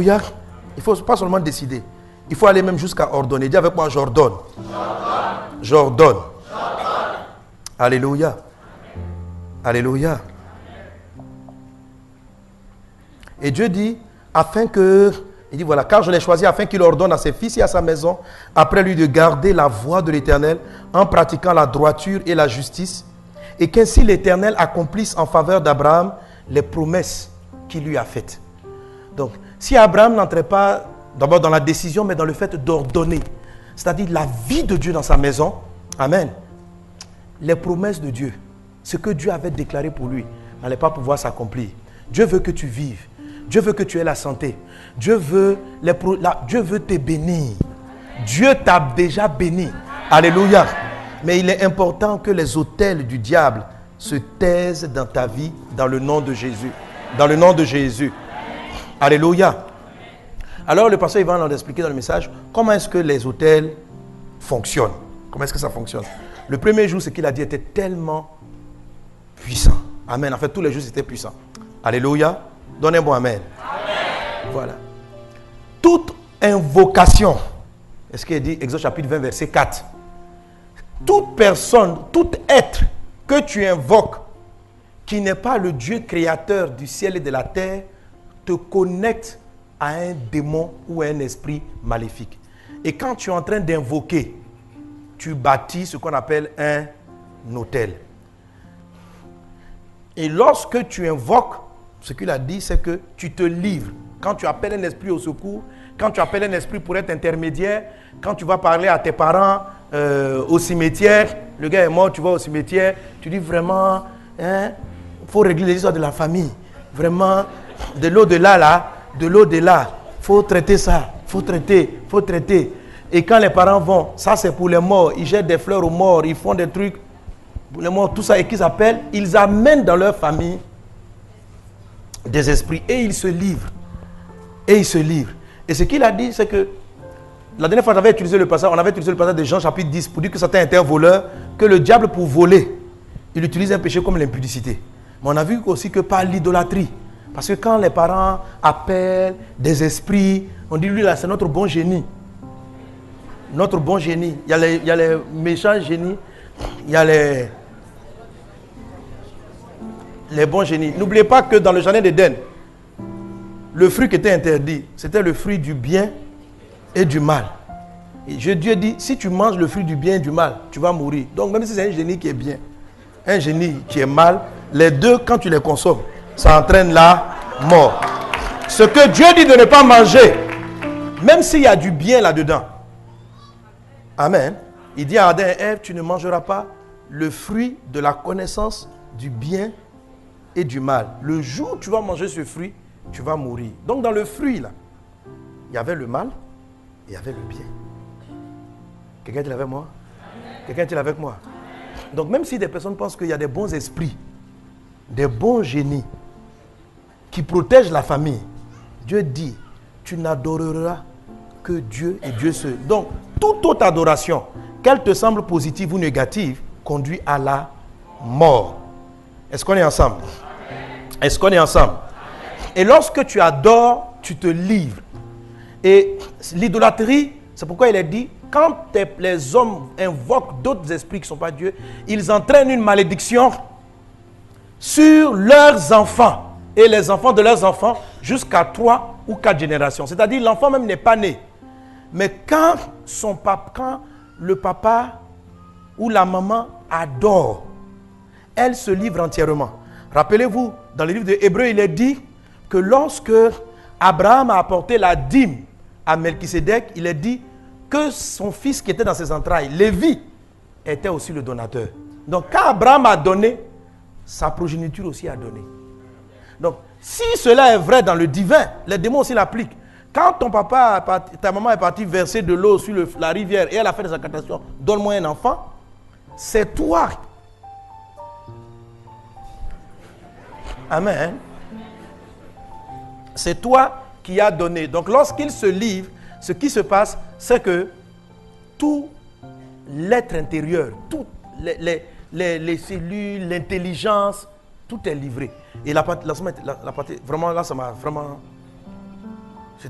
Alléluia. Il ne faut pas seulement décider. Il faut aller même jusqu'à ordonner. Dis avec moi, j'ordonne. J'ordonne. Alléluia. Alléluia. Et Dieu dit, il dit voilà, car je l'ai choisi afin qu'il ordonne à ses fils et à sa maison, après lui de garder la voie de l'Éternel, en pratiquant la droiture et la justice, et qu'ainsi l'Éternel accomplisse en faveur d'Abraham les promesses qu'il lui a faites. Donc, si Abraham n'entrait pas d'abord dans la décision, mais dans le fait d'ordonner, c'est-à-dire la vie de Dieu dans sa maison, amen, les promesses de Dieu, ce que Dieu avait déclaré pour lui, n'allait pas pouvoir s'accomplir. Dieu veut que tu vives. Dieu veut que tu aies la santé. Dieu veut te bénir. Dieu t'a déjà béni. Alléluia. Mais il est important que les autels du diable se taisent dans ta vie, dans le nom de Jésus. Dans le nom de Jésus. Alléluia. Alors le pasteur Ivan nous a expliqué dans le message comment est-ce que les autels fonctionnent. Comment est-ce que ça fonctionne. Le premier jour, ce qu'il a dit était tellement puissant. Amen. En fait, tous les jours, c'était puissant. Alléluia. Donnez un bon amen. Amen. Voilà. Toute invocation, est-ce qu'il dit, Exode chapitre 20, verset 4. Toute personne, tout être que tu invoques, qui n'est pas le Dieu créateur du ciel et de la terre, te connecte à un démon ou à un esprit maléfique. Et quand tu es en train d'invoquer, tu bâtis ce qu'on appelle un autel. Et lorsque tu invoques, ce qu'il a dit, c'est que tu te livres. Quand tu appelles un esprit au secours, quand tu appelles un esprit pour être intermédiaire, quand tu vas parler à tes parents au cimetière, le gars est mort, tu vas au cimetière, tu dis vraiment, il faut régler les histoires de la famille. Vraiment, de l'au-delà là, de l'au-delà, il faut traiter ça, il faut traiter. Et quand les parents vont, ça c'est pour les morts, ils jettent des fleurs aux morts, ils font des trucs pour les morts, tout ça, et qu'ils appellent, ils amènent dans leur famille des esprits et ils se livrent. Et ce qu'il a dit, c'est que la dernière fois on avait utilisé le passage de Jean chapitre 10 pour dire que Satan était un voleur, que le diable pour voler, il utilise un péché comme l'impudicité. Mais on a vu aussi que par l'idolâtrie. Parce que quand les parents appellent des esprits, on dit lui là c'est notre bon génie. Notre bon génie. Il y a les méchants génies, il y a les bons génies. N'oubliez pas que dans le jardin d'Éden, le fruit qui était interdit, c'était le fruit du bien et du mal. Et Dieu dit, si tu manges le fruit du bien et du mal, tu vas mourir. Donc même si c'est un génie qui est bien, un génie qui est mal, les deux, quand tu les consommes, ça entraîne la mort. Ce que Dieu dit de ne pas manger, même s'il y a du bien là-dedans. Amen. Il dit à Adam et Ève, tu ne mangeras pas le fruit de la connaissance du bien et du mal. Le jour où tu vas manger ce fruit, tu vas mourir. Donc dans le fruit là, il y avait le mal et il y avait le bien. Quelqu'un est avec moi? Quelqu'un est avec moi? Donc même si des personnes pensent qu'il y a des bons esprits, des bons génies qui protègent la famille, Dieu dit, tu n'adoreras que Dieu et Dieu seul. Donc toute autre adoration, qu'elle te semble positive ou négative, conduit à la mort. Est-ce qu'on est ensemble? Est-ce qu'on est ensemble? Et lorsque tu adores, tu te livres. Et l'idolâtrie, c'est pourquoi il est dit, quand les hommes invoquent d'autres esprits qui ne sont pas Dieu, ils entraînent une malédiction sur leurs enfants et les enfants de leurs enfants jusqu'à 3 ou 4 générations. C'est-à-dire l'enfant même n'est pas né. Mais quand le papa ou la maman adore, elle se livre entièrement. Rappelez-vous, dans le livre de Hébreux, il est dit que lorsque Abraham a apporté la dîme à Melchisédek, il est dit que son fils qui était dans ses entrailles, Lévi, était aussi le donateur. Donc quand Abraham a donné, sa progéniture aussi a donné. Donc si cela est vrai dans le divin, les démons aussi l'appliquent. Quand ton papa, ta maman est partie verser de l'eau sur la rivière et elle a fait des incantations, donne-moi un enfant, c'est toi. Amen. C'est toi qui as donné. Donc lorsqu'il se livre, ce qui se passe, c'est que tout l'être intérieur, toutes les cellules, l'intelligence, tout est livré. Et la partie, vraiment là, ça m'a vraiment